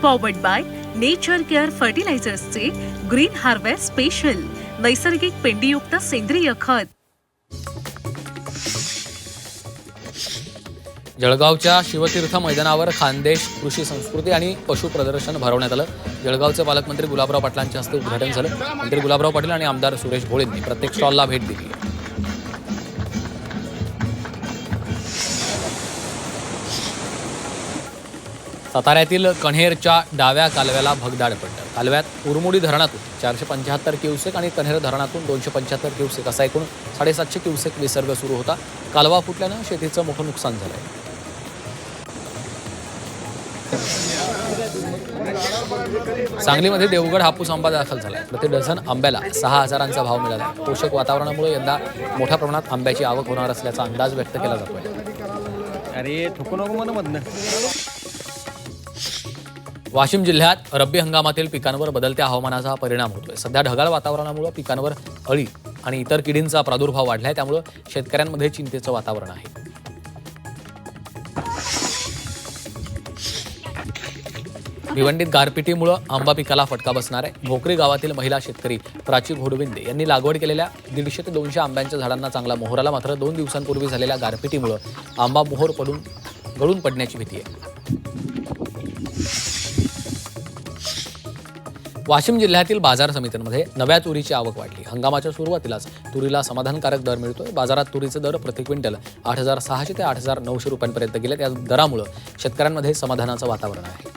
Powered by Nature Care फर्टिलायझर्सचे green harvest special नैसर्गिक पेंडीयुक्त सेंद्रिय खत. जळगावच्या शिवतीर्थ मैदानावर खानदेश कृषी संस्कृती आणि पशु प्रदर्शन भरवण्यात आलं. जळगावचे पालकमंत्री गुलाबराव पाटलांच्या हस्ते उद्घाटन झालं. मंत्री गुलाबराव पाटील आणि आमदार सुरेश भोळेंनी प्रत्येक स्टॉलला भेट दिली. साताऱ्यातील कण्हेरच्या डाव्या कालव्याला भगदाड पडलं. कालव्यात उरमुडी धरणातून 475 क्युसेक आणि कण्हेर धरणातून 275 क्युसेक असा एकूण 750 क्युसेक विसर्ग सुरू होता. कालवा फुटल्यानं शेतीचं मोठं नुकसान झालंय. सांगलीमध्ये देवगड हापूस आंबा दाखल झालाय. प्रति डझन आंब्याला 6,000चा भाव मिळाला. पोषक वातावरणामुळे यंदा मोठ्या प्रमाणात आंब्याची आवक होणार असल्याचा अंदाज व्यक्त केला जातोय. वाशिम जिल्ह्यात रब्बी हंगामातील पिकांवर बदलत्या हवामानाचा परिणाम होतोय. सध्या ढगाळ वातावरणामुळे पिकांवर अळी आणि इतर किडींचा प्रादुर्भाव वाढलाय. त्यामुळे शेतकऱ्यांमध्ये चिंतेचं वातावरण आहे. भिवंडीत गारपिटीमुळे आंबा पिकाला फटका बसणार आहे. भोकरी गावातील महिला शेतकरी प्राची घोडविंदे यांनी लागवड केलेल्या 150 ते 200 आंब्यांच्या झाडांना चांगला मोहर आला. मात्र 2 दिवसांपूर्वी झालेल्या गारपिटीमुळे आंबा मोहर पडून गळून पडण्याची भीती आहे. वाशिम जिल्ह्यातील बाजार समित्यांमध्ये नव्या तुरीची आवक वाढली. हंगामाच्या सुरुवातीलाच तुरीला समाधानकारक दर मिळतोय. बाजारात तुरीचे दर प्रति क्विंटल 8,600 ते 8,900 रुपयांपर्यंत गेले. त्या दरामुळे शेतकऱ्यांमध्ये समाधानाचं वातावरण आहे.